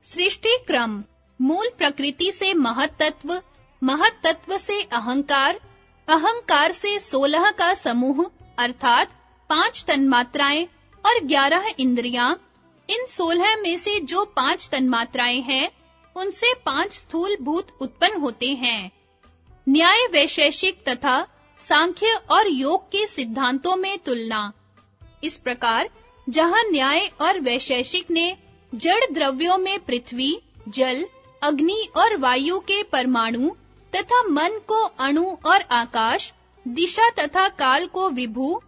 सृष्टि क्रम, मूल प्रकृति से महत तत्व, महत तत्व से अहंकार, अहंकार से 16 का समूह अर्थात 5 तन्मात्राएं और 11 इंद्रियां। इन 16 में से जो 5 तन्मात्राएं हैं, उनसे 5 स्थूल भूत उत्पन्न होते हैं। न्याय वैशेषिक तथा सांख्य और योग के सिद्धांतों में तुलना। इस प्रकार जहां न्याय और वैशेषिक ने जड़ द्रव्यों में पृथ्वी, जल, अग्नि और वायु के परमाणु तथा मन को अणु और आकाश, दिशा तथा काल को विभु,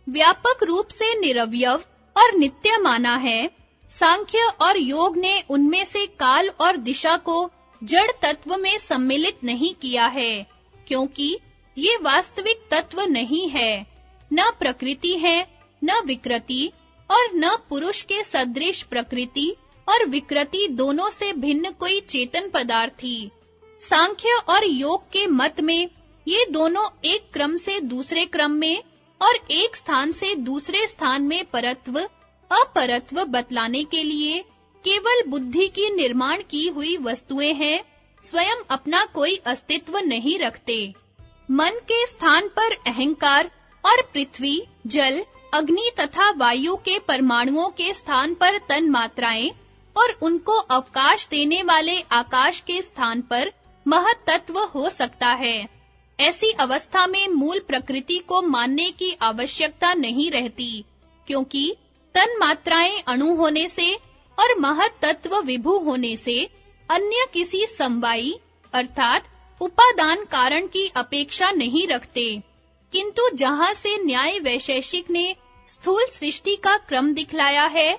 व्यापक रूप से निरवयव और नित्य माना है, सांख्य और योग ने उनमें से काल और दिशा को जड़ तत्व में सम्मिलित नहीं किया है, क्योंकि ये वास्तविक तत्व नहीं है, न प्रकृति है, न विकृति और न पुरुष के सदृश प्रकृति और विकृति दोनों से भिन्न कोई चेतन पदार्थ ही। सांख्य और योग के मत में ये दोनों एक क्रम से दूसरे क्रम में और एक स्थान से दूसरे स्थान में परत्व, अपरत्व बतलाने के लिए केवल बुद्धि की निर्माण की हुई वस्तुएं हैं, स्वयं अपना कोई अस्तित्व नहीं रखते। मन के स्थान पर अहंकार और पृथ्वी, जल, अग्नि तथा वायु के परमाणुओं के स्थान पर तन्मात्राएं और उनको अवकाश देने वाले आकाश के स्थान पर महत तत्व हो सकता है। ऐसी अवस्था में मूल प्रकृति को मानने की आवश्यकता नहीं रहती, क्योंकि तन्मात्राएं अणु होने से और महत तत्व विभु होने से अन्य किसी समवायी अर्थात उपादान कारण की अपेक्षा नहीं रखते। किंतु जहां से न्याय वैशेषिक ने स्थूल सृष्टि का क्रम दिखलाया है,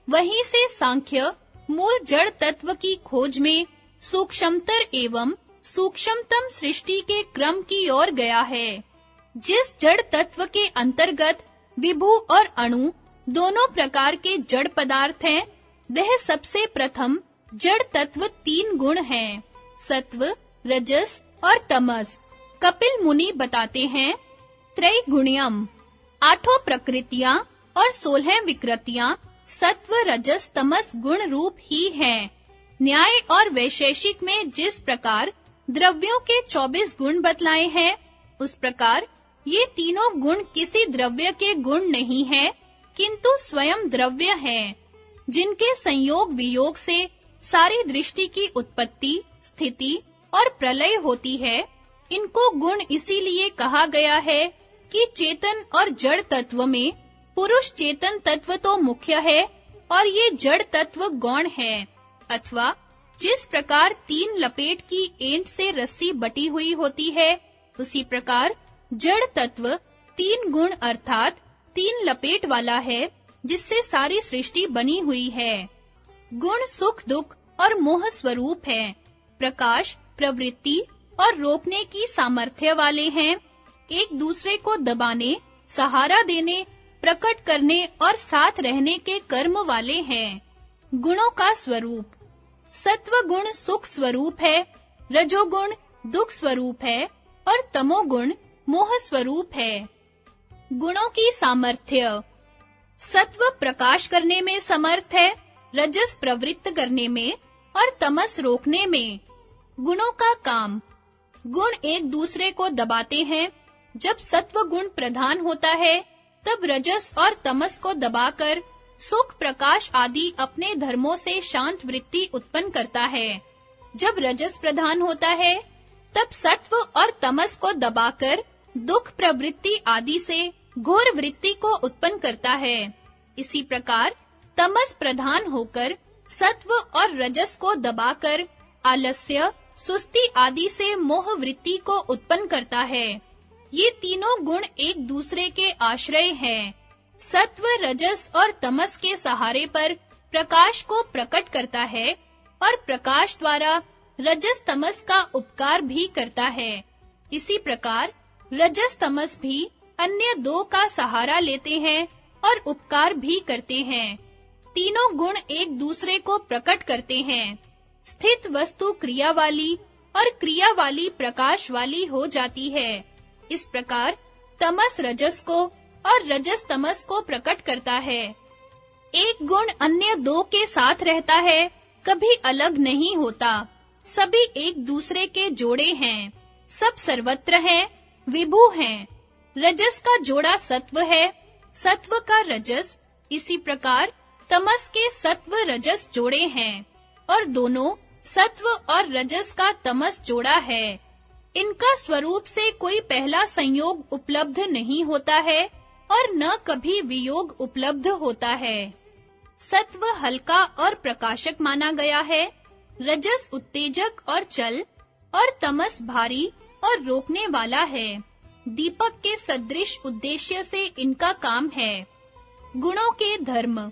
वहीं से सांख्य मूल जड़ तत्व की खोज में सूक्ष्मतर एवं सूक्ष्मतम सृष्टि के क्रम की ओर गया है। जिस जड़ तत्व के अंतर्गत विभु और अणु दोनों प्रकार के जड़ पदार्थ हैं, वह सबसे प्रथम जड़ तत्व 3 गुण हैं, सत्व, रजस और तमस। कपिल मुनि बताते हैं, त्रैगुण्यम, 8 प्रकृतियां और 16 विकृतियां सत्व, रजस, तमस गुण रूप ही हैं। न्याय और वैशेषिक में जिस प्रकार द्रव्यों के 24 गुण बतलाए हैं, उस प्रकार ये तीनों गुण किसी द्रव्य के गुण नहीं हैं, किंतु स्वयं द्रव्य हैं, जिनके संयोग वियोग से सारी दृष्टि की उत्पत्ति, स्थिति और प्रलय होती है। इनको गुण इसीलिए कहा गया है कि चेतन और जड़ तत्व में पुरुष चेतन तत्व तो मुख्य है और ये जड़ तत्व गौण है, अथवा जिस प्रकार 3 लपेट की एंट से रस्सी बटी हुई होती है, उसी प्रकार जड़ तत्व 3 गुण अर्थात 3 लपेट वाला है, जिससे सारी सृष्टि बनी हुई है। गुण सुख दुख और मोह स्वरूप है, प्रकाश, प्रवृत्ति और रोकने की सामर्थ्य वाले हैं, एक दूसरे को दबाने, सहारा देने, प्रकट करने और साथ रहने के कर्म वाले हैं। गुणों का स्वरूप, सत्व गुण सुख स्वरूप है, रजोगुण दुख स्वरूप है और तमोगुण मोह स्वरूप है। गुणों की सामर्थ्य, सत्व प्रकाश करने में समर्थ है, रजस प्रवृत्त करने में और तमस रोकने में। गुणों का काम, गुण एक दूसरे को दबाते हैं। जब सत्व गुण प्रधान होता है, तब रजस और तमस को दबाकर सुख, प्रकाश आदि अपने धर्मों से शांत वृत्ति उत्पन्न करता है। जब रजस प्रधान होता है, तब सत्व और तमस को दबाकर दुख, प्रवृत्ति आदि से घोर वृत्ति को उत्पन्न करता है। इसी प्रकार तमस प्रधान होकर सत्व और रजस को दबाकर आलस्य, सुस्ती आदि से मोह वृत्ति को उत्पन्न करता है। ये तीनों गुण एक दूसरे के आश्रय हैं। सत्व, रजस और तमस के सहारे पर प्रकाश को प्रकट करता है और प्रकाश द्वारा रजस तमस का उपकार भी करता है। इसी प्रकार रजस तमस भी अन्य 2 का सहारा लेते हैं और उपकार भी करते हैं। तीनों गुण एक दूसरे को प्रकट करते हैं। स्थित वस्तु क्रिया वाली और क्रिया वाली प्रकाश वाली हो जाती है। इस प्रकार तमस रजस को और रजस तमस को प्रकट करता है। एक गुण अन्य 2 के साथ रहता है कभी अलग नहीं होता, सभी एक दूसरे के जोड़े हैं, सब सर्वत्र हैं, विभु हैं। रजस का जोड़ा सत्व है, सत्व का रजस, इसी प्रकार तमस के सत्व रजस जोड़े हैं और दोनों सत्व और रजस का तमस जोड़ा है। इनका स्वरूप से कोई पहला संयोग उपलब्ध नहीं होता है और न कभी वियोग उपलब्ध होता है। सत्व हल्का और प्रकाशक माना गया है, रजस उत्तेजक और चल और तमस भारी और रोकने वाला है। दीपक के सदृश उद्देश्य से इनका काम है। गुणों के धर्म।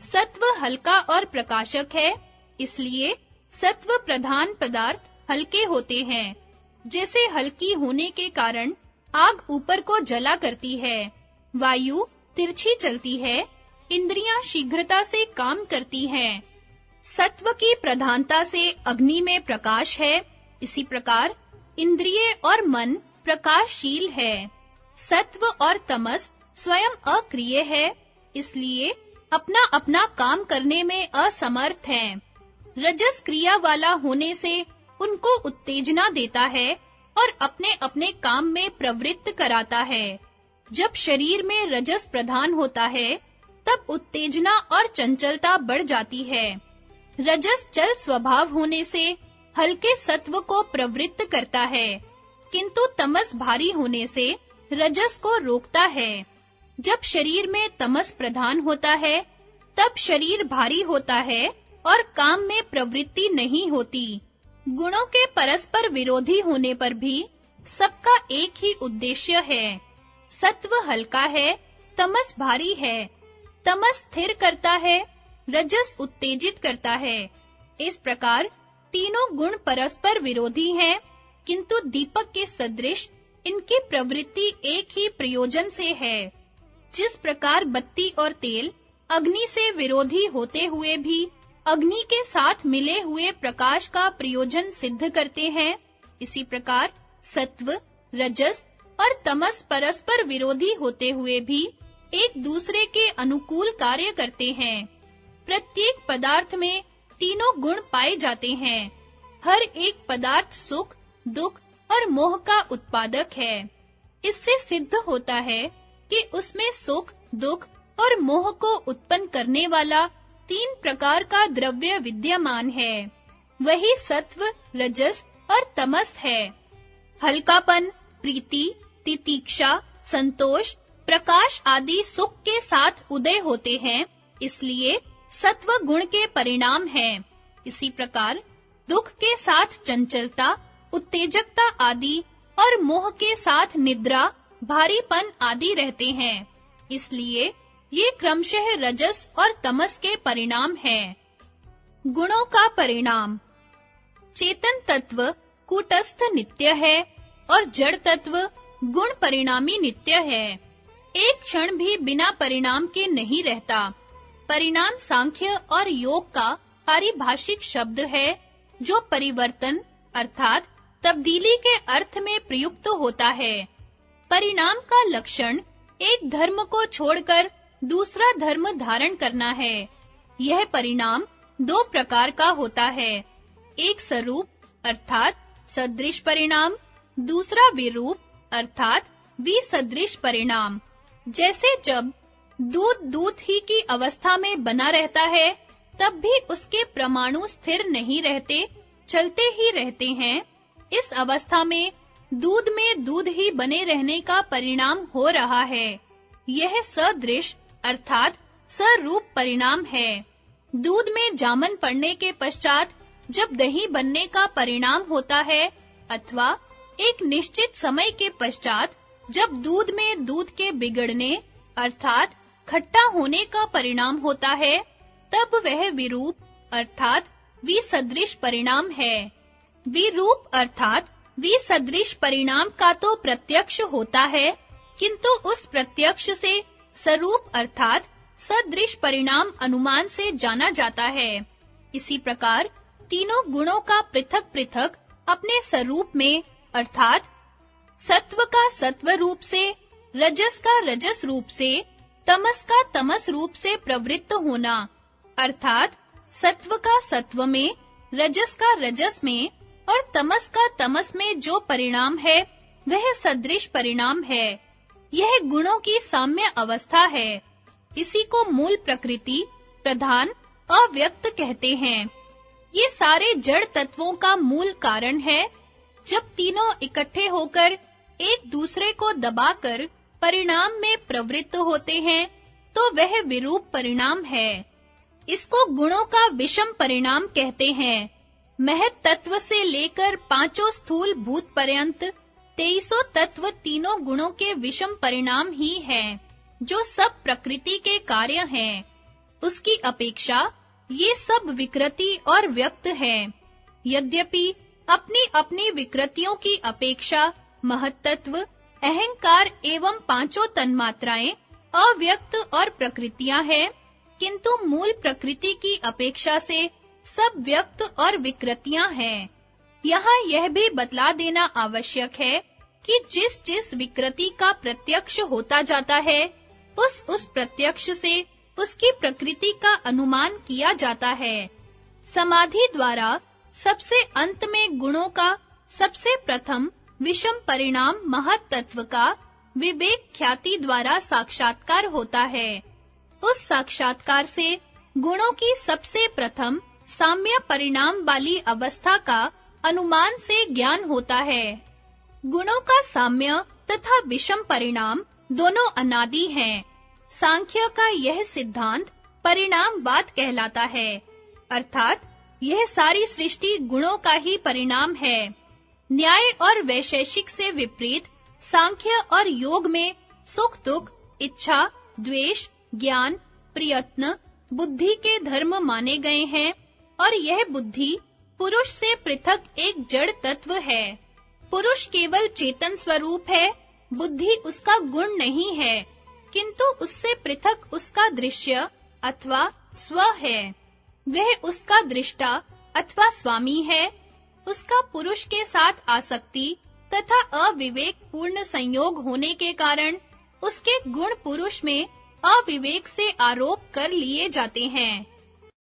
सत्व हल्का और प्रकाशक है, इसलिए सत्व प्रधान पदार्थ हल्के होते हैं। जैसे हल्की होने के कारण आग ऊपर को जला करती है, वायु तिरछी चलती है, इंद्रियां शीघ्रता से काम करती हैं। सत्व की प्रधानता से अग्नि में प्रकाश है, इसी प्रकार इंद्रिय और मन प्रकाशशील है। सत्व और तमस स्वयं अक्रिय है, इसलिए अपना-अपना काम करने में असमर्थ हैं। रजस क्रिया वाला होने से उनको उत्तेजना देता है और अपने-अपने काम में प्रवृत्त कराता है। जब शरीर में रजस प्रधान होता है, तब उत्तेजना और चंचलता बढ़ जाती है। रजस चल स्वभाव होने से हल्के सत्व को प्रवृत्त करता है, किंतु तमस भारी होने से रजस को रोकता है। जब शरीर में तमस प्रधान होता है, तब शरीर भारी होता है और काम में प्रवृत्ति नहीं होती। गुणों के परस्पर विरोधी होने पर भी सबका एक ही उद्देश्य है। सत्व हल्का है, तमस भारी है। तमस स्थिर करता है, रजस उत्तेजित करता है। इस प्रकार तीनों गुण परस्पर विरोधी हैं, किंतु दीपक के सदृश इनकी प्रवृत्ति एक ही प्रयोजन से है। जिस प्रकार बत्ती और तेल अग्नि से विरोधी होते हुए भी अग्नि के साथ मिले हुए प्रकाश का प्रयोजन सिद्ध करते हैं, इसी प्रकार सत्व, रजस और तमस परस्पर विरोधी होते हुए भी एक दूसरे के अनुकूल कार्य करते हैं। प्रत्येक पदार्थ में तीनों गुण पाए जाते हैं। हर एक पदार्थ सुख, दुख और मोह का उत्पादक है। इससे सिद्ध होता है कि उसमें सुख, दुख और मोह को उत्पन्न करने वाला 3 प्रकार का द्रव्य विद्यमान है। वही सत्व, रजस और तमस है। हल्कापन, प्रीति, तितिक्षा, संतोष, प्रकाश आदि सुख के साथ उदय होते हैं, इसलिए सत्व गुण के परिणाम हैं। इसी प्रकार दुख के साथ चंचलता, उत्तेजकता आदि और मोह के साथ निद्रा, भारीपन आदि रहते हैं। इसलिए ये क्रमशः रजस और तमस के परिणाम हैं। गुणों का परिणाम। चेतन तत्व कूटस्थ नित्य है और जड़ तत्व गुण परिणामी नित्य है। एक क्षण भी बिना परिणाम के नहीं रहता। परिणाम सांख्य और योग का पारिभाषिक शब्द है, जो परिवर्तन अर्थात तब्दीली के अर्थ में प्रयुक्त होता है। परिणाम का लक्षण एक धर्म को छोड़कर दूसरा धर्म धारण करना है। यह परिणाम 2 प्रकार का होता है, एक सरूप अर्थात सदृश परिणाम, दूसरा विरूप अर्थात विसदृश परिणाम। जैसे जब दूध दूध ही की अवस्था में बना रहता है, तब भी उसके परमाणु स्थिर नहीं रहते, चलते ही रहते हैं। इस अवस्था में दूध ही बने रहने का परिणाम हो रहा है। यह सदृश अर्थात सरूप परिणाम है। दूध में जामन पड़ने के पश्चात जब दही बनने का परिणाम होता है, अथवा एक निश्चित समय के पश्चात जब दूध में दूध के बिगड़ने अर्थात खट्टा होने का परिणाम होता है, तब वह विरूप अर्थात विसदृश परिणाम है। विरूप अर्थात विसदृश परिणाम का तो प्रत्यक्ष होता है, किंतु उस प्रत्यक्ष से सरूप अर्थात सदृश परिणाम अनुमान से जाना जाता है। इसी प्रकार तीनों गुणों का पृथक-पृथक अपने स्वरूप में अर्थात सत्व का सत्व रूप से, रजस का रजस रूप से, तमस का तमस रूप से प्रवृत्त होना अर्थात सत्व का सत्व में, रजस का रजस में और तमस का तमस में जो परिणाम है, वह सदृश परिणाम है। यह गुणों की साम्य अवस्था है। इसी को मूल प्रकृति, प्रधान, अव्यक्त कहते हैं। ये सारे जड़ तत्वों का मूल कारण है। जब तीनों इकट्ठे होकर एक दूसरे को दबाकर परिणाम में प्रवृत्त होते हैं, तो वह विरूप परिणाम है। इसको गुणों का विषम परिणाम कहते हैं। महत् तत्व से लेकर पांचों स्थूल भूत पर्यंत 2300 तत्व तीनों गुणों के विषम परिणाम ही हैं, जो सब प्रकृति के कार्य हैं। उसकी अपेक्षा ये सब विकृति और व्यक्त हैं। यद्यपि अपनी-अपनी विकृतियों की अपेक्षा महत्तत्व, अहंकार एवं पांचों तन्मात्राएं अव्यक्त और प्रकृतियां हैं, किंतु मूल प्रकृति की अपेक्षा से सब व्यक्त और विकृतियां हैं। यहाँ यह भी बतला देना आवश्यक है कि जिस विकृति का प्रत्यक्ष होता जाता है, उस प्रत्यक्ष से उसकी प्रकृति का अनुमान किया जाता है। समाधि द्वारा सबसे अंत में गुणों का सबसे प्रथम विषम परिणाम महत् तत्व का विवेक ख्याति द्वारा साक्षात्कार होता है। उस साक्षात्कार से गुणों की सबसे प्रथम साम्य परिणाम वाली अवस्था का अनुमान से ज्ञान होता है। गुणों का साम्य तथा विषम परिणाम दोनों अनादि हैं। सांख्य का यह सिद्धांत परिणामवाद कहलाता है, अर्थात यह सारी सृष्टि गुणों का ही परिणाम है। न्याय और वैशेषिक से विपरीत सांख्य और योग में सुख दुख, इच्छा, द्वेष, ज्ञान, प्रयत्न, बुद्धि के धर्म माने गए हैं और यह बुद्धि पुरुष से पृथक एक जड़ तत्व है। पुरुष केवल चेतन स्वरूप है, बुद्धि उसका गुण नहीं है, किंतु उससे पृथक उसका दृश्य अथवा स्व है। वह उसका दृष्टा अथवा स्वामी है। उसका पुरुष के साथ आसक्ति तथा अविवेक पूर्ण संयोग होने के कारण उसके गुण पुरुष में अविवेक से आरोप कर लिए जाते हैं।